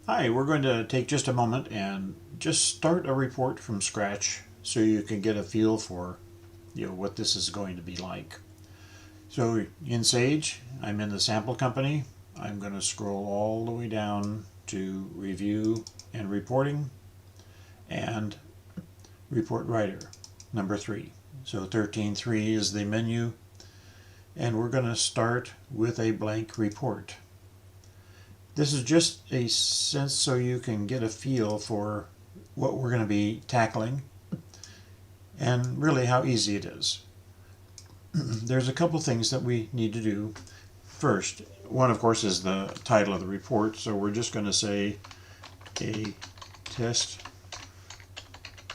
Hi, we're going to take just a moment and just start a report from scratch so you can get a feel for what this is going to be like. So in Sage, I'm in the sample company. I'm going to scroll all the way down to review and reporting and report writer number 3. So 13.3 is the menu, and we're going to start with a blank report. This is just a sense so you can get a feel for what we're going to be tackling and really how easy it is. There's a couple things that we need to do. First, one of course is the title of the report, so we're just going to say a test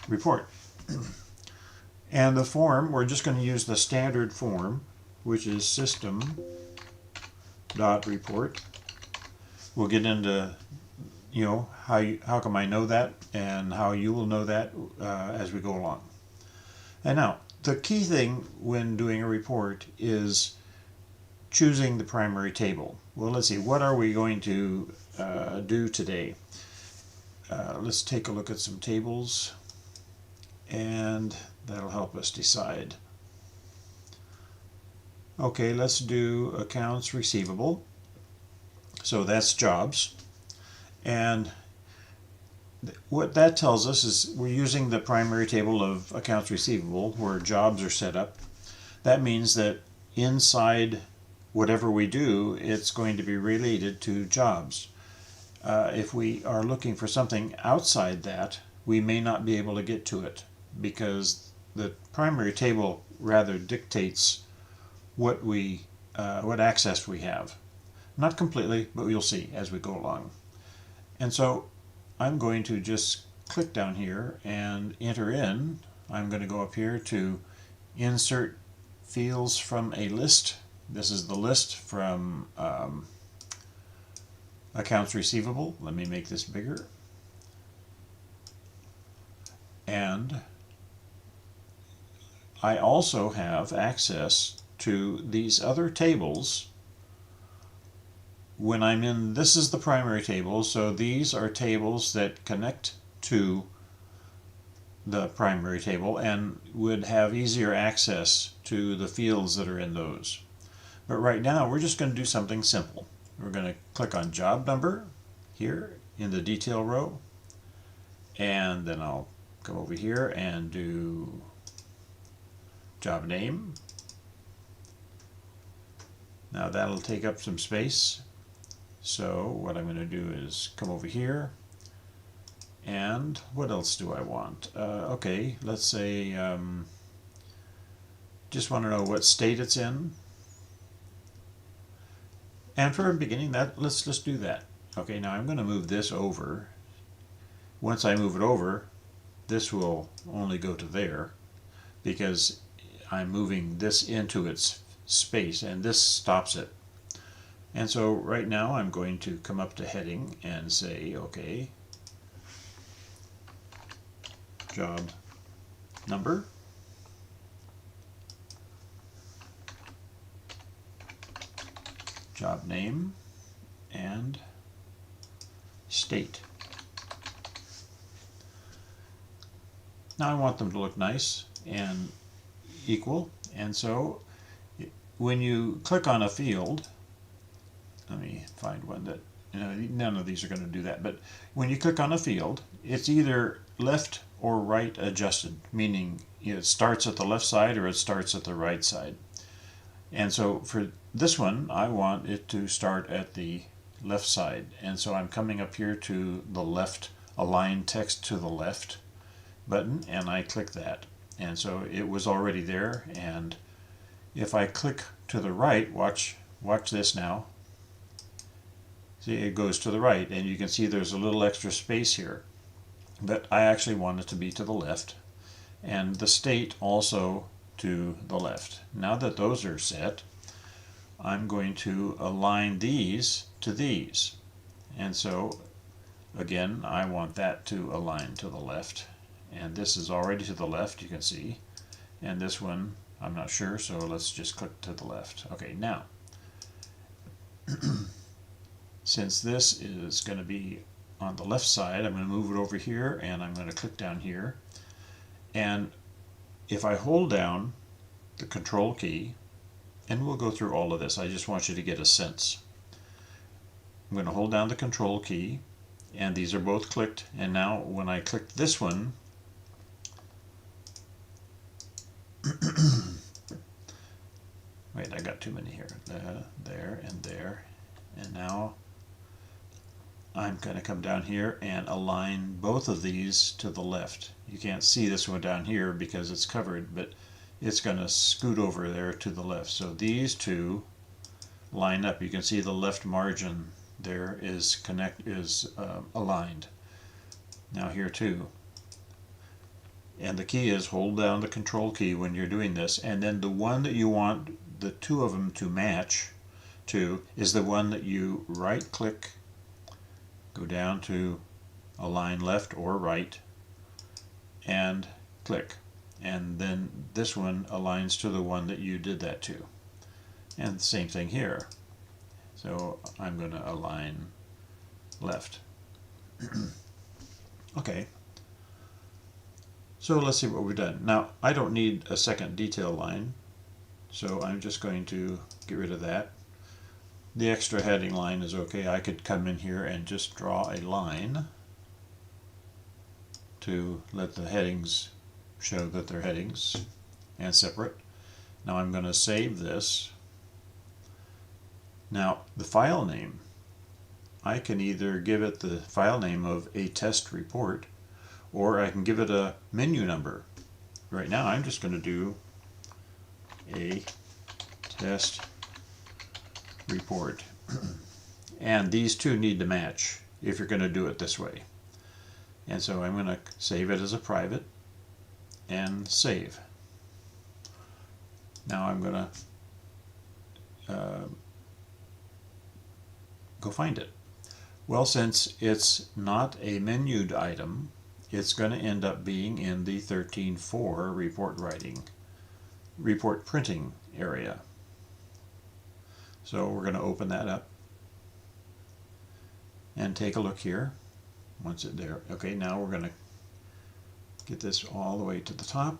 report. And the form, we're just going to use the standard form, which is system.report. We'll get into how come I know that and how you will know that as we go along. And now, the key thing when doing a report is choosing the primary table. Well, let's see, what are we going to do today? Let's take a look at some tables, and that'll help us decide. Okay, let's do accounts receivable. So that's jobs. And what that tells us is we're using the primary table of accounts receivable where jobs are set up. That means that inside whatever we do, it's going to be related to jobs. If we are looking for something outside that, we may not be able to get to it because the primary table rather dictates what access we have. Not completely, but you'll see as we go along. And so I'm going to just click down here and enter in. I'm going to go up here to insert fields from a list. This is the list from accounts receivable. Let me make this bigger. And I also have access to these other tables when I'm in. This is the primary table, so these are tables that connect to the primary table and would have easier access to the fields that are in those. But right now we're just going to do something simple. We're going to click on job number here in the detail row, and then I'll come over here and do job name. Now that'll take up some space. So what I'm going to do is come over here, and what else do I want? Okay, let's say just want to know what state it's in. And for a beginning, let's just do that. Okay, now I'm going to move this over. Once I move it over, this will only go to there because I'm moving this into its space, and this stops it. And so right now I'm going to come up to heading and say, okay, job number, job name, and state. Now I want them to look nice and equal, and so when you click on a field, let me find one that, none of these are going to do that, but when you click on a field, it's either left or right adjusted, meaning it starts at the left side or it starts at the right side. And so for this one, I want it to start at the left side, and so I'm coming up here to the left, align text to the left button, and I click that. And so it was already there, and if I click to the right, watch this now. See, it goes to the right, and you can see there's a little extra space here. But I actually want it to be to the left, and the state also to the left. Now that those are set, I'm going to align these to these. And so, again, I want that to align to the left. And this is already to the left, you can see. And this one, I'm not sure, so let's just click to the left. Okay, now, since this is going to be on the left side. I'm going to move it over here, and I'm going to click down here. And if I hold down the control key, and we'll go through all of this, I just want you to get a sense. I'm going to hold down the control key, and these are both clicked, and now when I click this one, wait, I got too many here, there, and now I'm going to come down here and align both of these to the left. You can't see this one down here because it's covered, but it's going to scoot over there to the left. So these two line up. You can see the left margin there is aligned. Now here too. And the key is hold down the control key when you're doing this, and then the one that you want the two of them to match to is the one that you right click, go down to align left or right, and click. And then this one aligns to the one that you did that to. And the same thing here. So I'm going to align left. Okay. So let's see what we've done. Now, I don't need a second detail line, so I'm just going to get rid of that. The extra heading line is okay. I could come in here and just draw a line to let the headings show that they're headings and separate. Now I'm going to save this. Now the file name, I can either give it the file name of a test report, or I can give it a menu number. Right now I'm just going to do a test report. And these two need to match if you're going to do it this way. And so I'm going to save it as a private and save. Now I'm going to go find it. Well, since it's not a menued item, it's going to end up being in the 13.4 report printing area. So we're going to open that up and take a look here. Once it's there, okay, now we're going to get this all the way to the top,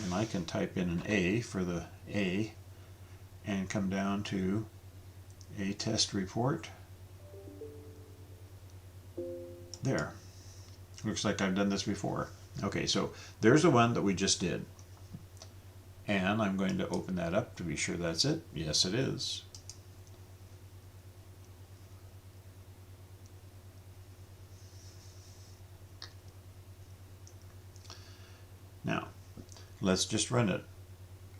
and I can type in an A for the A and come down to a test report. There. Looks like I've done this before. Okay, so there's the one that we just did. And I'm going to open that up to be sure that's it. Yes, it is. Now, let's just run it.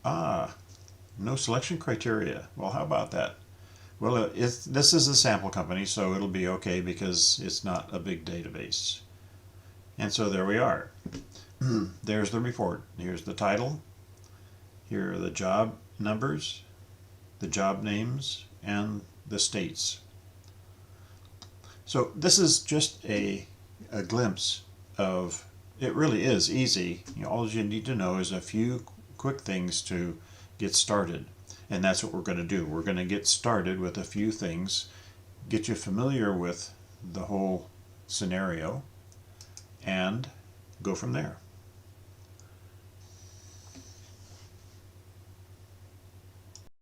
Ah, no selection criteria. Well, how about that? Well, this is a sample company, so it'll be okay because it's not a big database. And so there we are. There's the report. Here's the title. Here are the job numbers, the job names, and the states. So this is just a glimpse of, it really is easy. All you need to know is a few quick things to get started. And that's what we're going to do. We're going to get started with a few things, get you familiar with the whole scenario, and go from there.